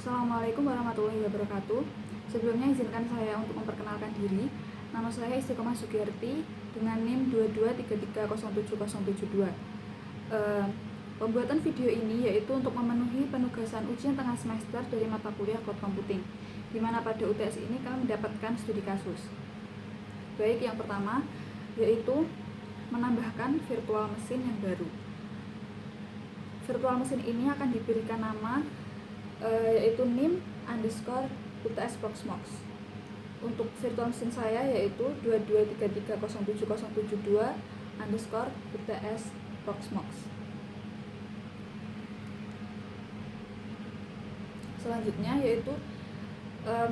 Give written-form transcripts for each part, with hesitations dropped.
Assalamualaikum warahmatullahi wabarakatuh. Sebelumnya izinkan saya untuk memperkenalkan diri. Nama saya Istiqomah Sugiyarti dengan NIM 223307072. Pembuatan video ini yaitu untuk memenuhi penugasan ujian tengah semester dari mata kuliah Cloud Computing, di mana pada UTS ini kami mendapatkan studi kasus. Baik, yang pertama yaitu menambahkan virtual mesin yang baru. Virtual mesin ini akan diberikan nama yaitu NIM underscore UTS Proxmox. Untuk virtual mesin saya yaitu 223307072 underscore UTS Proxmox. Selanjutnya yaitu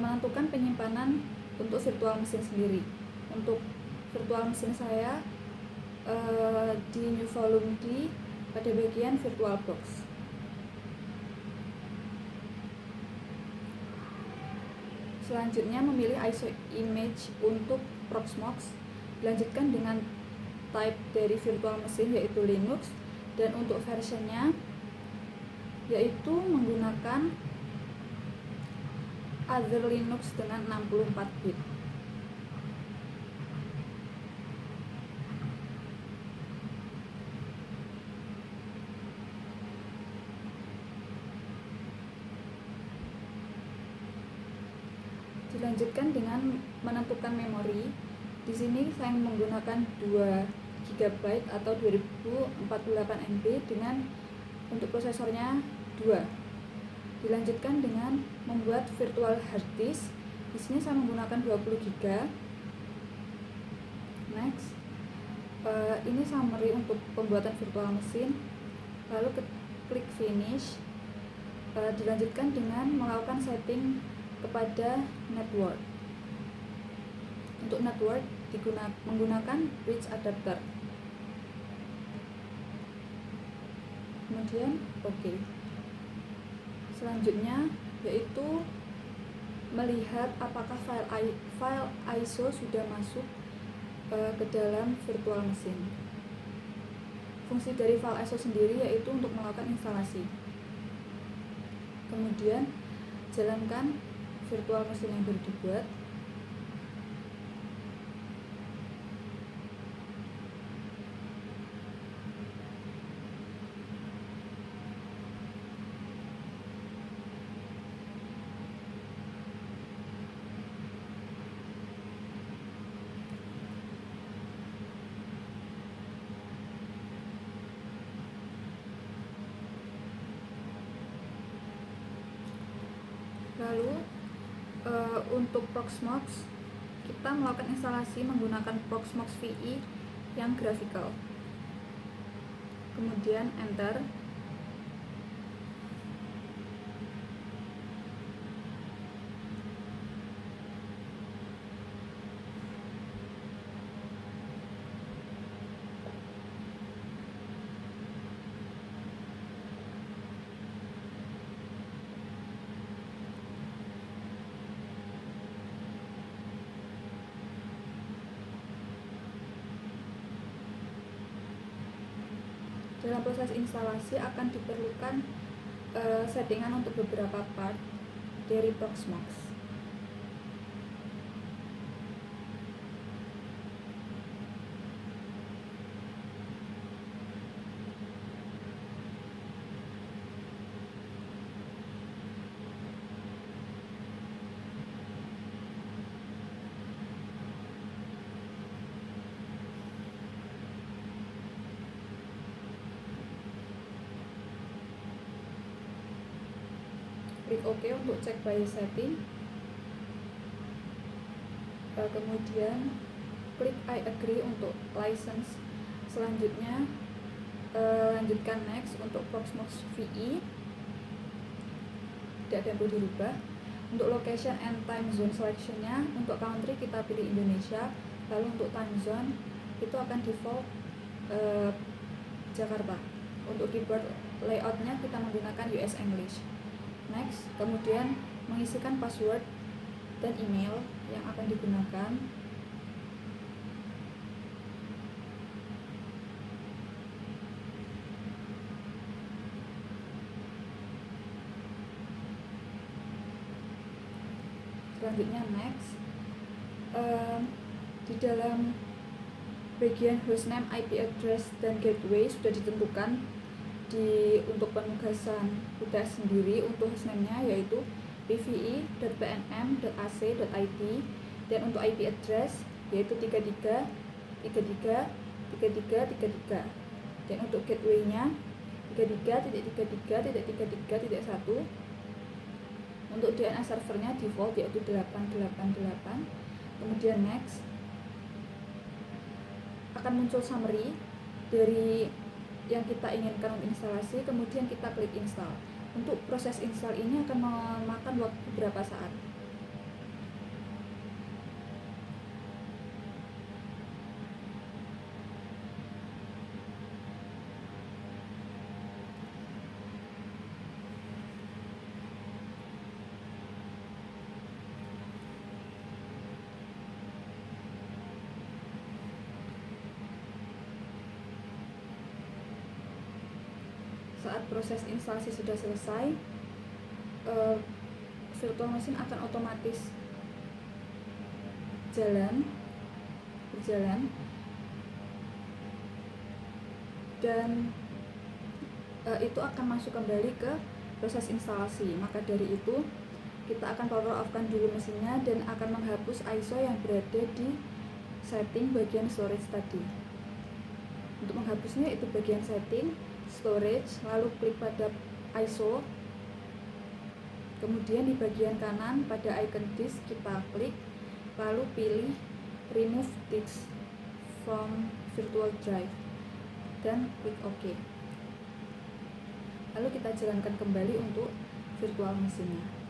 menentukan penyimpanan untuk virtual mesin sendiri. Untuk virtual mesin saya di new volume D pada bagian virtual box. Selanjutnya memilih ISO image untuk Proxmox. Dilanjutkan dengan type dari virtual mesin yaitu Linux, dan untuk versionnya yaitu menggunakan Other Linux dengan 64 bit. Dilanjutkan dengan menentukan memori. Di sini saya menggunakan 2 GB atau 2048 MB dengan untuk prosesornya 2. Dilanjutkan dengan membuat virtual hard disk. Di sini saya menggunakan 20 GB. Next. Ini summary untuk pembuatan virtual mesin. Lalu klik finish. Dilanjutkan dengan melakukan setting kepada network. Untuk network menggunakan bridge adapter. Kemudian oke. Selanjutnya yaitu melihat apakah file ISO sudah masuk ke dalam virtual mesin. Fungsi dari file ISO sendiri yaitu untuk melakukan instalasi. Kemudian jalankan virtual mesin yang baru dibuat. Lalu untuk Proxmox kita melakukan instalasi menggunakan Proxmox VE yang graphical. Kemudian enter. Dalam proses instalasi akan diperlukan settingan untuk beberapa part dari Proxmox. Klik OK untuk cek by setting. Kemudian klik I agree untuk license. Selanjutnya lanjutkan next untuk Proxmox VE. Tidak ada yang perlu dirubah. Untuk location and time zone selectionnya, untuk country kita pilih Indonesia. Lalu untuk time zone itu akan default Jakarta. Untuk keyboard layoutnya kita menggunakan US English. Next, kemudian mengisikan password dan email yang akan digunakan. Selanjutnya next, di dalam bagian hostname, IP address, dan gateway sudah ditentukan untuk penugasan UTS sendiri. Untuk hostname-nya yaitu pve.pnm.ac.id, dan untuk IP address yaitu 33.33.33.33, dan untuk gateway-nya 33.33.33.1. Untuk DNS servernya default yaitu 888. Kemudian next, akan muncul summary dari yang kita inginkan untuk instalasi, kemudian kita klik install. Untuk proses install ini akan memakan waktu beberapa saat. Saat proses instalasi sudah selesai, virtual machine akan otomatis berjalan, dan itu akan masuk kembali ke proses instalasi. Maka dari itu kita akan power off-kan dulu mesinnya dan akan menghapus ISO yang berada di setting bagian storage tadi. Untuk menghapusnya itu bagian setting, storage, lalu klik pada ISO, kemudian di bagian kanan pada icon disk kita klik, lalu pilih remove disk from virtual drive dan klik OK. Lalu kita jalankan kembali untuk virtual mesinnya.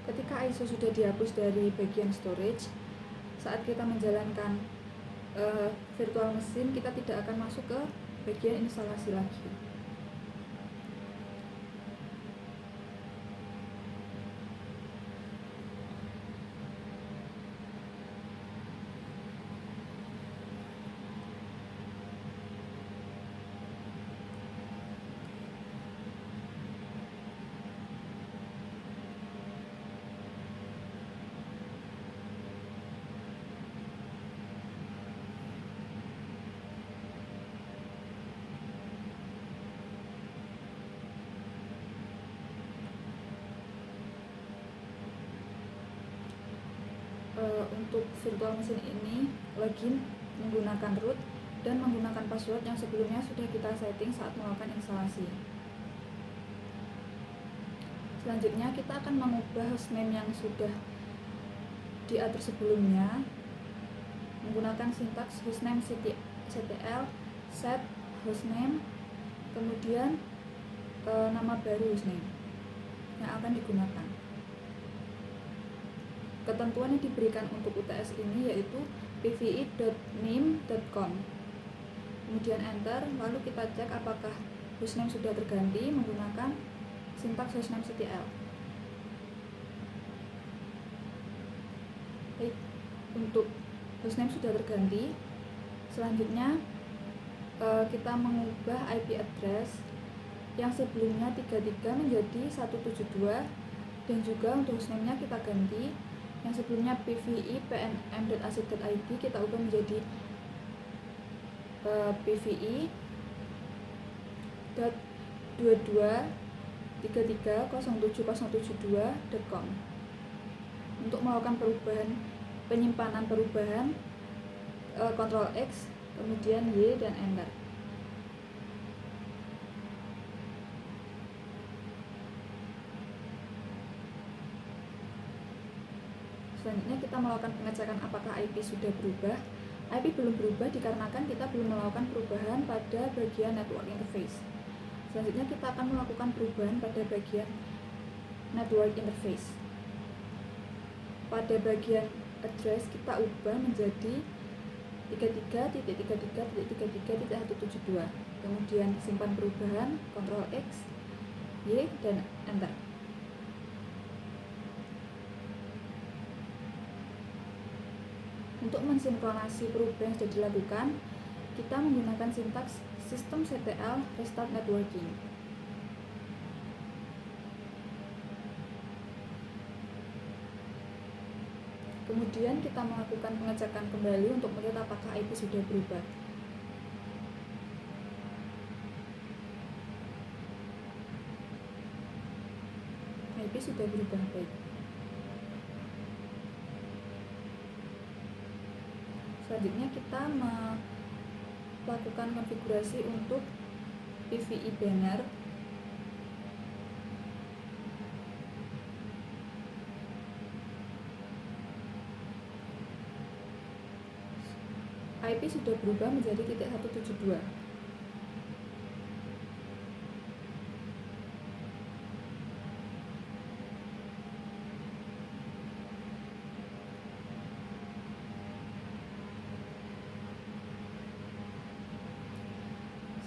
Ketika ISO sudah dihapus dari bagian storage, saat kita menjalankan virtual mesin, kita tidak akan masuk ke bagian instalasi lagi. Untuk virtual mesin ini login menggunakan root dan menggunakan password yang sebelumnya sudah kita setting saat melakukan instalasi. Selanjutnya kita akan mengubah hostname yang sudah diatur sebelumnya menggunakan sintaks hostname ctl set hostname, kemudian nama baru hostname yang akan digunakan. Ketentuan yang diberikan untuk UTS ini yaitu pve.name.com. Kemudian enter, lalu kita cek apakah hostname sudah terganti menggunakan sintaks hostname ctl. Baik, untuk hostname sudah terganti. Selanjutnya kita mengubah IP address yang sebelumnya 33 menjadi 172, dan juga untuk hostname-nya kita ganti. Yang sebelumnya pve.pnm.ac.id kita ubah menjadi pve.22.33.07072.com. Untuk melakukan penyimpanan perubahan, Ctrl X, kemudian Y dan enter. Selanjutnya kita melakukan pengecekan apakah IP sudah berubah. IP belum berubah dikarenakan kita belum melakukan perubahan pada bagian network interface. Selanjutnya kita akan melakukan perubahan pada bagian network interface. Pada bagian address kita ubah menjadi 33.33.33.172. Kemudian simpan perubahan, Ctrl X, Y, dan Enter. Untuk mensinkronasi perubahan yang sudah dilakukan, kita menggunakan sintaks systemctl restart networking. Kemudian kita melakukan pengecekan kembali untuk melihat apakah IP sudah berubah. IP sudah berubah, baik. Selanjutnya kita melakukan konfigurasi untuk PVI banner. IP sudah berubah menjadi .172.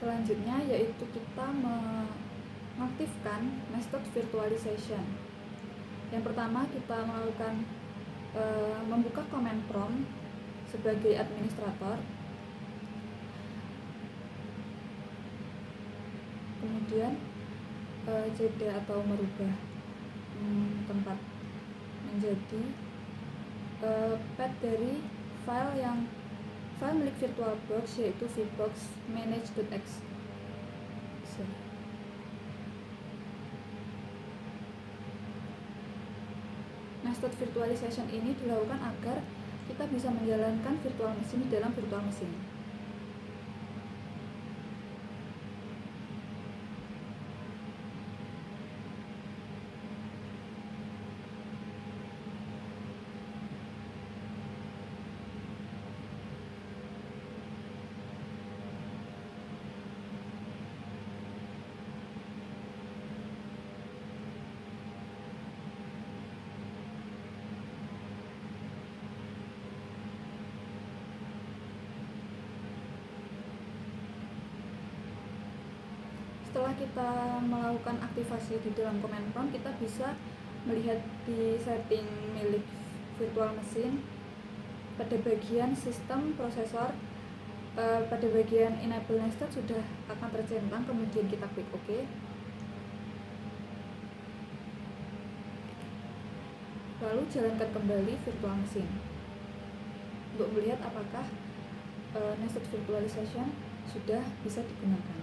Selanjutnya yaitu kita mengaktifkan nested virtualization. Yang pertama kita melakukan membuka command prompt sebagai administrator, kemudian cd atau merubah tempat menjadi path dari file milik VirtualBox, yaitu vbox manage.exe. Nested virtualization ini dilakukan agar kita bisa menjalankan virtual machine di dalam virtual machine. Setelah kita melakukan aktivasi di dalam command prompt, kita bisa melihat di setting milik virtual machine pada bagian sistem prosesor, pada bagian enable nested sudah akan tercentang, kemudian kita klik OK. Lalu jalankan kembali virtual machine untuk melihat apakah nested virtualization sudah bisa digunakan.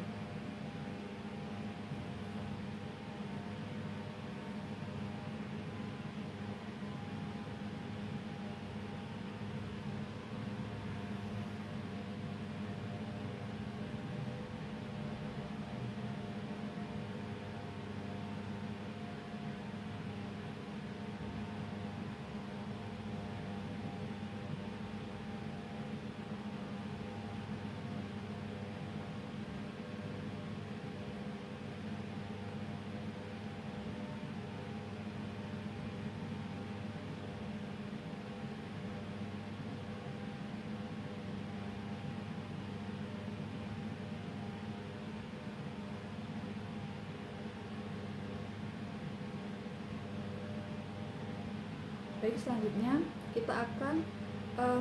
Baik, selanjutnya kita akan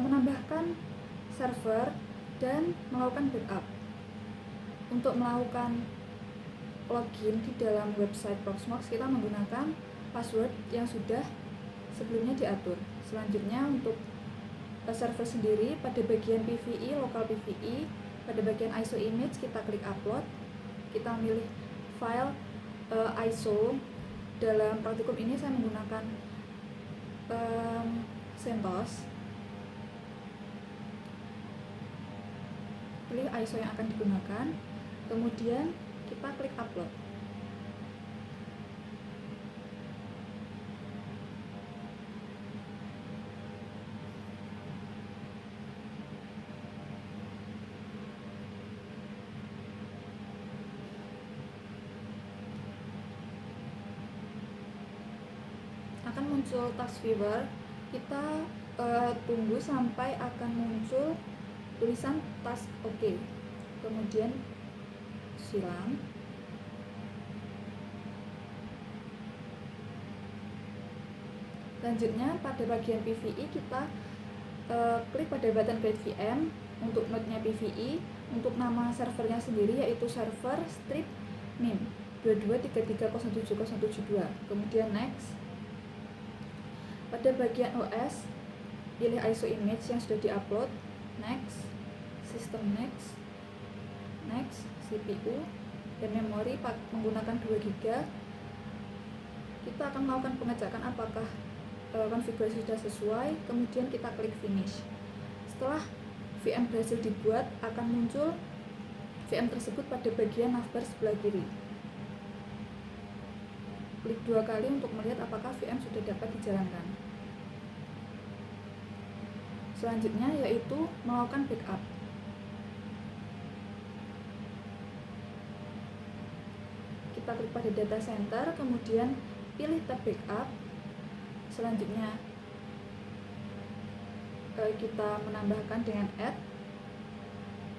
menambahkan server dan melakukan backup. Untuk melakukan login di dalam website Proxmox, kita menggunakan password yang sudah sebelumnya diatur. Selanjutnya untuk server sendiri, pada bagian PVI, local PVI, pada bagian ISO image kita klik upload, kita memilih file ISO. Dalam praktikum ini saya menggunakan CentOS. Pilih ISO yang akan digunakan, kemudian kita klik upload. muncul task viewer, kita tunggu sampai akan muncul tulisan task OK, kemudian silang. Selanjutnya pada bagian PVE kita klik pada button create VM untuk node-nya PVE, untuk nama servernya sendiri yaitu server strip name 2233017072, kemudian next. Pada bagian OS pilih ISO image yang sudah diupload, next, system next, next, CPU dan memori menggunakan 2 GB. Kita akan melakukan pengecekan apakah konfigurasi sudah sesuai, kemudian kita klik finish. Setelah VM berhasil dibuat, akan muncul VM tersebut pada bagian navbar sebelah kiri. Klik 2 kali untuk melihat apakah VM sudah dapat dijalankan. Selanjutnya yaitu melakukan backup. Kita klik pada data center, kemudian pilih tab backup. Selanjutnya kita menambahkan dengan add.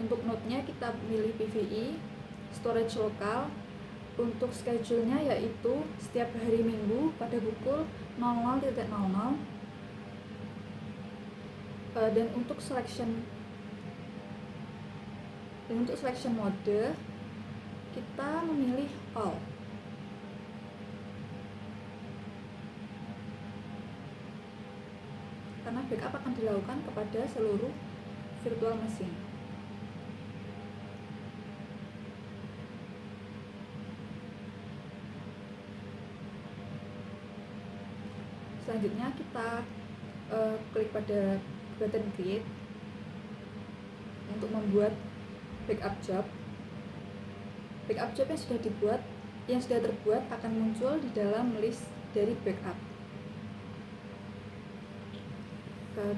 Untuk node-nya kita pilih PVE, storage lokal. Untuk schedule-nya yaitu setiap hari Minggu pada pukul 00.00. Dan untuk selection mode kita memilih all. Karena backup akan dilakukan kepada seluruh virtual machine. Selanjutnya kita klik pada button create untuk membuat backup job. Backup job yang sudah terbuat akan muncul di dalam list dari backup.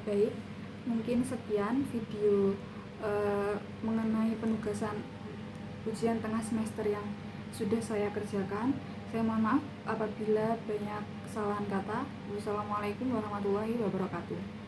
Baik, mungkin sekian video mengenai penugasan ujian tengah semester yang sudah saya kerjakan. Saya mohon maaf apabila banyak kesalahan kata. Wassalamualaikum warahmatullahi wabarakatuh.